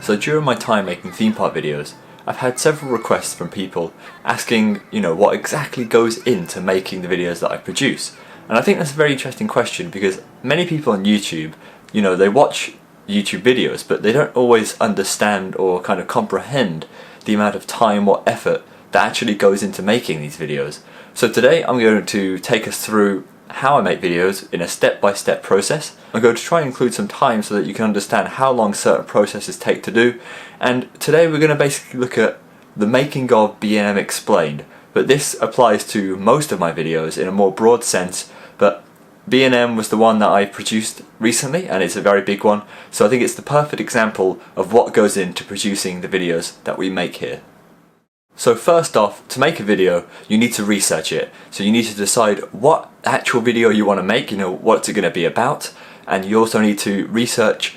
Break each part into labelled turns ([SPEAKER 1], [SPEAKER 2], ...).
[SPEAKER 1] So during my time making theme park videos, I've had several requests from people asking, what exactly goes into making the videos that I produce. And I think that's a very interesting question because many people on YouTube, they watch YouTube videos, but they don't always understand or kind of comprehend the amount of time or effort that actually goes into making these videos. So today I'm going to take us through how I make videos in a step-by-step process. I'm going to try and include some time so that you can understand how long certain processes take to do, and today we're going to basically look at the making of B&M explained, but this applies to most of my videos in a more broad sense, but B&M was the one that I produced recently and it's a very big one, so I think it's the perfect example of what goes into producing the videos that we make here. So first off, to make a video, you need to research it. So you need to decide what actual video you want to make, what's it going to be about, and you also need to research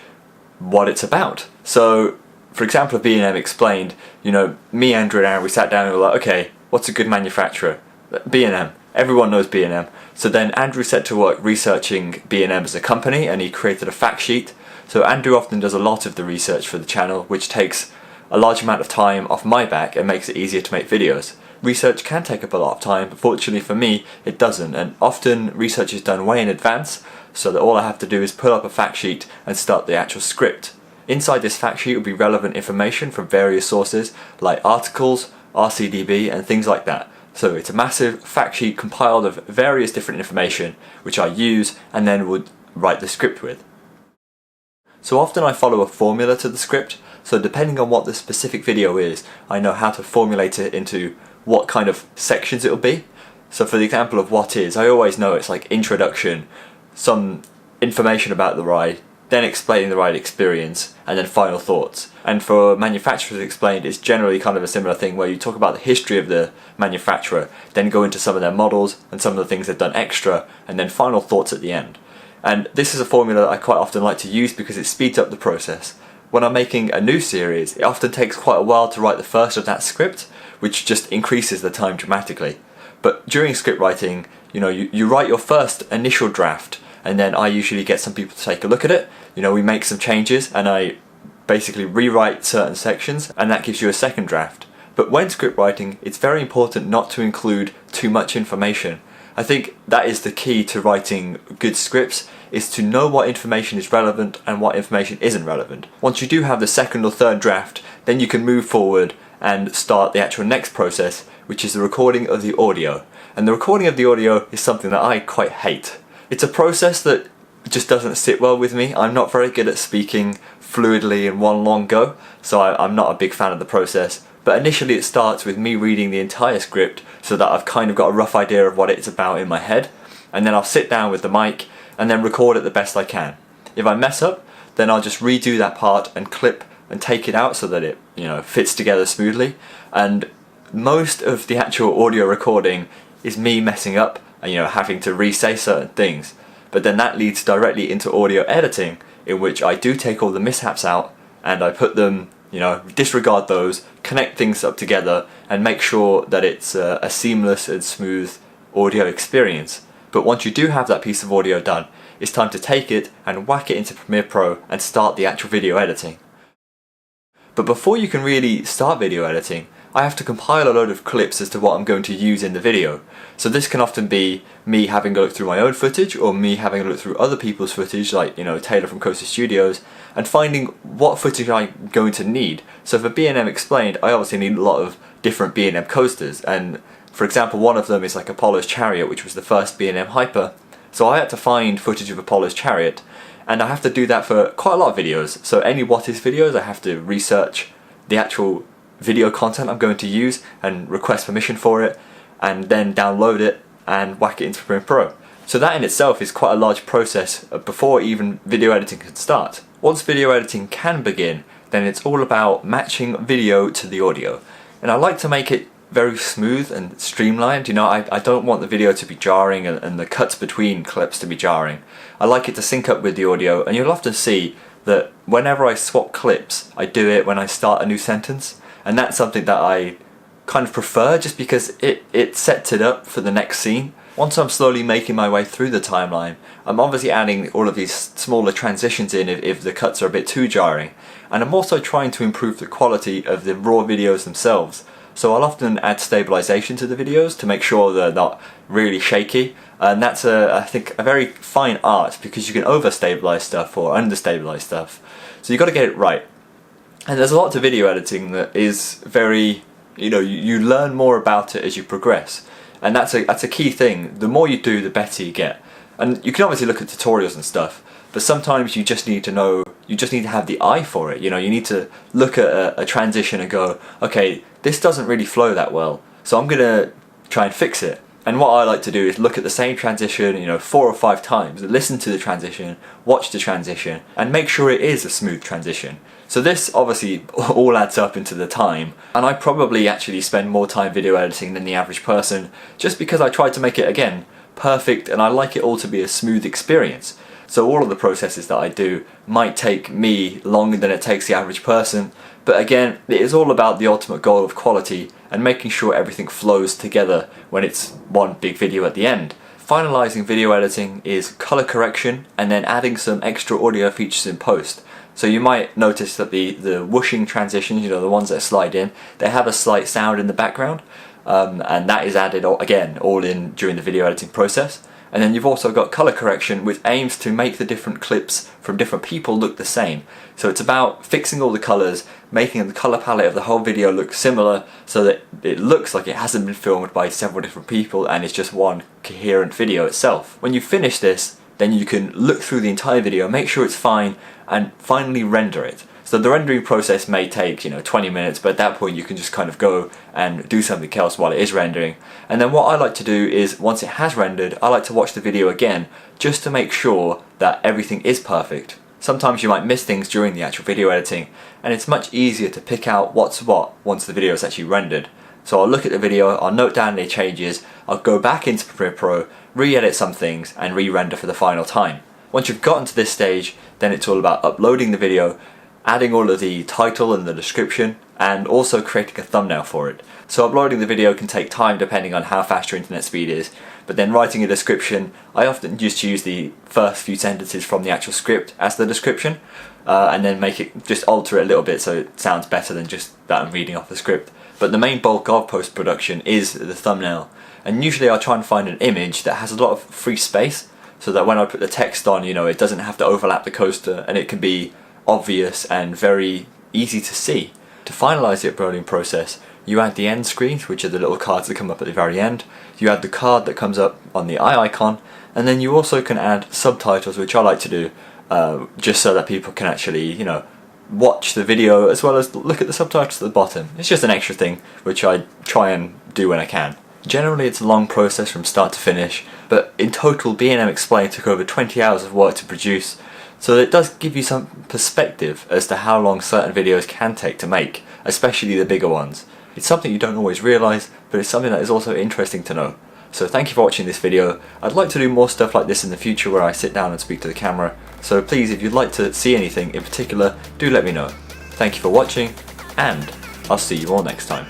[SPEAKER 1] what it's about. So, for example, B&M explained, me, Andrew and Aaron, we sat down and we were like, okay, what's a good manufacturer? B&M. Everyone knows B&M. So then Andrew set to work researching B&M as a company and he created a fact sheet. So Andrew often does a lot of the research for the channel, which takes a large amount of time off my back and makes it easier to make videos. Research can take up a lot of time, but fortunately for me it doesn't, and often research is done way in advance so that all I have to do is pull up a fact sheet and start the actual script. Inside this fact sheet will be relevant information from various sources like articles, RCDB and things like that. So it's a massive fact sheet compiled of various different information which I use and then would write the script with. So often I follow a formula to the script, so depending on what the specific video is, I know how to formulate it into what kind of sections it'll be. So for the example of what is, I always know it's like introduction, some information about the ride, then explaining the ride experience, and then final thoughts. And for manufacturers explained, it's generally kind of a similar thing where you talk about the history of the manufacturer, then go into some of their models and some of the things they've done extra, and then final thoughts at the end. And this is a formula that I quite often like to use because it speeds up the process. When I'm making a new series, it often takes quite a while to write the first of that script, which just increases the time dramatically. But during script writing, you write your first initial draft, and then I usually get some people to take a look at it. We make some changes, and I basically rewrite certain sections, and that gives you a second draft. But when script writing, it's very important not to include too much information. I think that is the key to writing good scripts, is to know what information is relevant and what information isn't relevant. Once you do have the second or third draft, then you can move forward and start the actual next process, which is the recording of the audio. And the recording of the audio is something that I quite hate. It's a process that just doesn't sit well with me. I'm not very good at speaking fluidly in one long go, so I'm not a big fan of the process. But initially it starts with me reading the entire script so that I've kind of got a rough idea of what it's about in my head, and then I'll sit down with the mic and then record it the best I can. If I mess up, then I'll just redo that part and clip and take it out so that it fits together smoothly. And most of the actual audio recording is me messing up and having to re-say certain things. But then that leads directly into audio editing, in which I do take all the mishaps out and I put them, disregard those, connect things up together and make sure that it's a seamless and smooth audio experience. But once you do have that piece of audio done, it's time to take it and whack it into Premiere Pro and start the actual video editing. But before you can really start video editing, I have to compile a load of clips as to what I'm going to use in the video. So this can often be me having a look through my own footage, or me having a look through other people's footage, like Taylor from Coaster Studios, and finding what footage I'm going to need. So for B&M Explained, I obviously need a lot of different B&M coasters, and for example one of them is like Apollo's Chariot, which was the first B&M Hyper. So I had to find footage of Apollo's Chariot, and I have to do that for quite a lot of videos. So any what is videos, I have to research the actual video content I'm going to use and request permission for it, and then download it and whack it into Premiere Pro. So that in itself is quite a large process before even video editing can start. Once video editing can begin, then it's all about matching video to the audio. And I like to make it very smooth and streamlined. I don't want the video to be jarring and the cuts between clips to be jarring. I like it to sync up with the audio, and you'll often see that whenever I swap clips, I do it when I start a new sentence, and that's something that I kind of prefer just because it sets it up for the next scene. Once I'm slowly making my way through the timeline, I'm obviously adding all of these smaller transitions in if the cuts are a bit too jarring, and I'm also trying to improve the quality of the raw videos themselves. So I'll often add stabilization to the videos to make sure they're not really shaky, and that's I think a very fine art, because you can over-stabilize stuff or under-stabilize stuff, so you've got to get it right. And there's a lot to video editing that is very, you learn more about it as you progress, and that's a key thing. The more you do, the better you get. And you can obviously look at tutorials and stuff, but sometimes you just need to know, you just need to have the eye for it. You need to look at a transition and go, okay, this doesn't really flow that well, so I'm gonna try and fix it. And what I like to do is look at the same transition, 4 or 5 times, listen to the transition, watch the transition, and make sure it is a smooth transition. So this obviously all adds up into the time, and I probably actually spend more time video editing than the average person, just because I try to make it, again, perfect, and I like it all to be a smooth experience. So all of the processes that I do might take me longer than it takes the average person, but again, it is all about the ultimate goal of quality and making sure everything flows together when it's one big video at the end. Finalizing video editing is color correction and then adding some extra audio features in post. So you might notice that the whooshing transitions, the ones that slide in, they have a slight sound in the background, and that is added again all in during the video editing process. And then you've also got color correction, which aims to make the different clips from different people look the same. So it's about fixing all the colors, making the color palette of the whole video look similar, so that it looks like it hasn't been filmed by several different people and it's just one coherent video itself. When you finish this, then you can look through the entire video, make sure it's fine, and finally render it. So the rendering process may take 20 minutes, but at that point you can just kind of go and do something else while it is rendering. And then what I like to do is, once it has rendered, I like to watch the video again just to make sure that everything is perfect. Sometimes you might miss things during the actual video editing, and it's much easier to pick out what's what once the video is actually rendered. So I'll look at the video, I'll note down any changes, I'll go back into Premiere Pro, re-edit some things, and re-render for the final time. Once you've gotten to this stage, then it's all about uploading the video, adding all of the title and the description, and also creating a thumbnail for it. So uploading the video can take time depending on how fast your internet speed is, but then writing a description, I often just use the first few sentences from the actual script as the description, and then just alter it a little bit so it sounds better than just that I'm reading off the script. But the main bulk of post-production is the thumbnail, and usually I'll try and find an image that has a lot of free space, so that when I put the text on, it doesn't have to overlap the coaster, and it can be obvious and very easy to see. To finalise the uploading process, you add the end screens, which are the little cards that come up at the very end, you add the card that comes up on the eye icon, and then you also can add subtitles, which I like to do, just so that people can actually, watch the video as well as look at the subtitles at the bottom. It's just an extra thing which I try and do when I can. Generally it's a long process from start to finish, but in total B&M Explain took over 20 hours of work to produce, so it does give you some perspective as to how long certain videos can take to make, especially the bigger ones. It's something you don't always realise, but it's something that is also interesting to know. So thank you for watching this video. I'd like to do more stuff like this in the future where I sit down and speak to the camera, so please, if you'd like to see anything in particular, do let me know. Thank you for watching, and I'll see you all next time.